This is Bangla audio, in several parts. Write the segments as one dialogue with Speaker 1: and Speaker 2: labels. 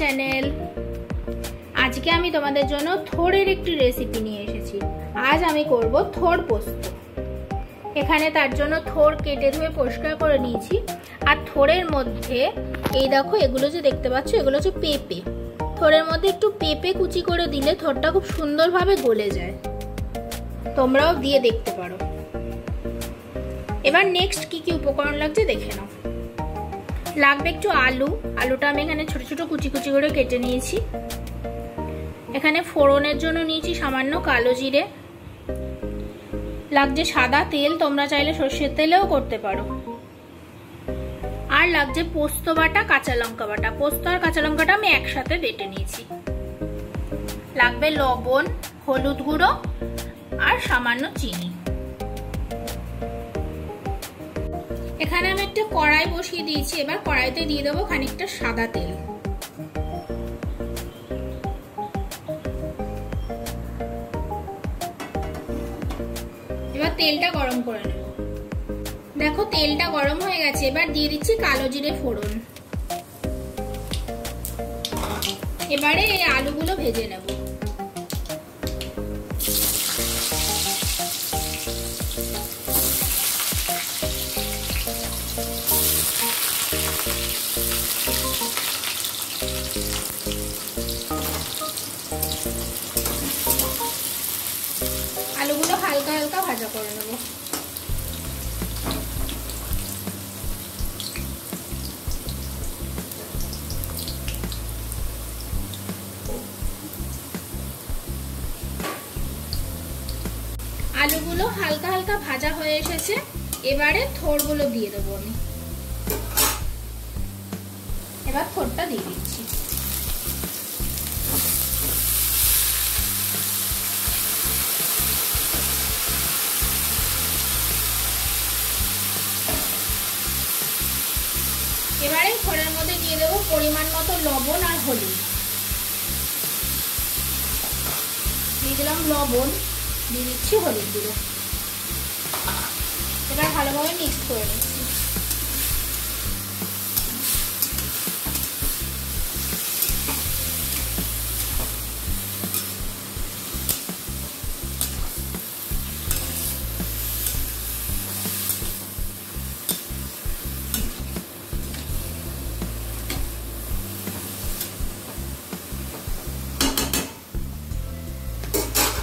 Speaker 1: চ্যানেল। আজকে আমি তোমাদের জন্য থোড়ের একটি রেসিপি নিয়ে এসেছি। আজ আমি করব থোড় পোস্ত। এখানে তার জন্য থোড় কেটে ধুয়ে পরিষ্কার করে নিয়েছি। আর থোড়ের মধ্যে এই দেখো, এগুলো যে দেখতে পাচ্ছ এগুলো হচ্ছে পেঁপে। থোড়ের মধ্যে একটু পেঁপে কুচি করে দিলে থোড়টা খুব সুন্দরভাবে গলে যায়। তোমরাও দিয়ে দেখতে পারো। এবার নেক্সট কি কি উপকরণ লাগছে দেখে নাও। লাগবে একটু আলু। আলুটা আমি এখানে ছোট ছোট কুচি কুচি করে কেটে নিয়েছি। এখানে ফোড়নের জন্য নিয়েছি সামান্য কালো জিরে। লাগছে সাদা তেল, তোমরা চাইলে সর্ষের তেলেও করতে পারো। আর লাগছে পোস্ত বাটা, কাঁচা লঙ্কা বাটা। পোস্ত আর কাঁচা লঙ্কাটা আমি একসাথে বেটে নিয়েছি। লাগবে লবণ, হলুদ গুঁড়ো আর সামান্য চিনি। এখানে আমি একটা কড়াই বসিয়ে দিয়েছি। এবার কড়াইতে দিয়ে দেবো খানিকটা সাদা তেল। এবার তেলটা গরম করে নেব। দেখো তেলটা গরম হয়ে গেছে। এবার দিয়ে দিচ্ছি কালো জিরে ফোড়ন। এবারে এই আলুগুলো ভেজে নেব। আলুগুলো হালকা হালকা ভাজা করে নেব। আলুগুলো হালকা হালকা ভাজা হয়ে এসেছে। এবারে থোড়গুলো দিয়ে দেবো আমি। এবার থোড়টা দিয়ে দিচ্ছি। এবারে থোড়ের মধ্যে দিয়ে দেবো পরিমাণ মতো লবণ আর হলুদ। দিয়ে দিলাম লবণ, দিয়ে দিচ্ছি হলুদ গুঁড়ো। এবার ভালোভাবে মিক্স করে নিচ্ছি।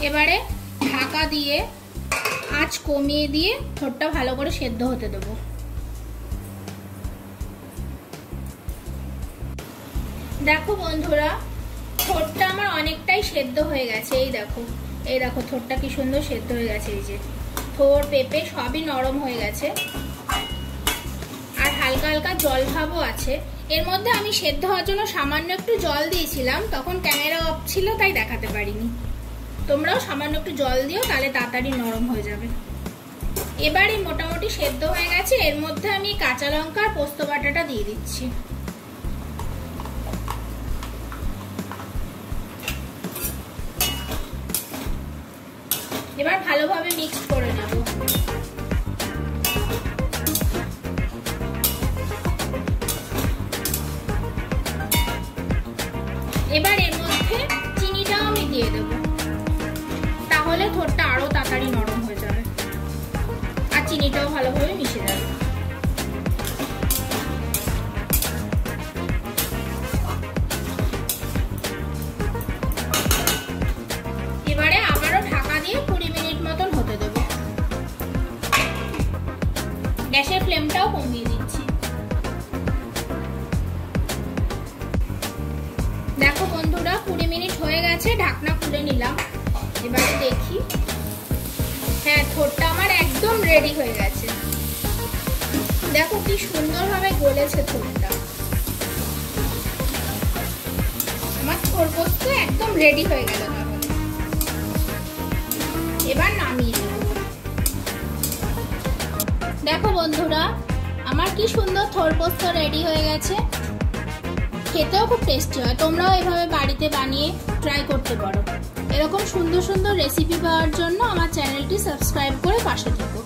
Speaker 1: এবারে ঢাকা দিয়ে আঁচ কমিয়ে দিয়ে থোড়টা ভালো করে সেদ্ধ হতে দেবো। দেখো বন্ধুরা, থোড়টা আমার অনেকটাই সেদ্ধ হয়ে গেছে। এই দেখো থোড়টা কি সুন্দর সেদ্ধ হয়ে গেছে। এই যে থোড় পেঁপে সবই নরম হয়ে গেছে। আর হালকা হালকা জল ভাবও আছে। এর মধ্যে আমি সেদ্ধ হওয়ার জন্য সামান্য একটু জল দিয়েছিলাম, তখন ক্যামেরা অফ ছিল তাই দেখাতে পারিনি। তোমরাও সামান্য একটু জল দিও, তাহলে তাড়াতাড়ি নরম হয়ে যাবে। এবারে মোটামুটি সেদ্ধ হয়ে গেছে। এর মধ্যে আমি কাঁচা লঙ্কা আর পোস্ত বাটাটা দিয়ে দিচ্ছি। এবার ভালোভাবে মিক্স করে নেব। এবার এর মধ্যে চিনিটাও আমি দিয়ে দেবো, তাহলে থোড়টা আরো তাড়াতাড়ি নরম হয়ে যাবে আর চিনিটাও ভালোভাবে মিশে যাবে। এবারে আবারও ঢাকা দিয়ে 20 মিনিট মতন হতে দেবো। গ্যাসের ফ্লেমটাও কমিয়ে দিচ্ছি। দেখো বন্ধুরা, 20 মিনিট হয়ে গেছে। ঢাকনা খুলে নিলাম। এবারে দেখি, হ্যাঁ থোড়টা আমার একদম রেডি হয়ে গেছে। দেখো কি সুন্দরভাবে গলেছে থোড়টা। আমার থোড় পোস্ত একদম রেডি হয়ে গেল। তাহলে এবার নামিয়ে নেব। দেখো বন্ধুরা, আমার কি সুন্দর থোড় পোস্ত রেডি হয়ে গেছে। খেতেও খুব টেস্টি হয়। তোমরাও এভাবে বাড়িতে বানিয়ে ট্রাই করতে পারো। এরকম সুন্দর সুন্দর রেসিপি পাওয়ার জন্য আমার চ্যানেলটি সাবস্ক্রাইব করে পাশে থেকো।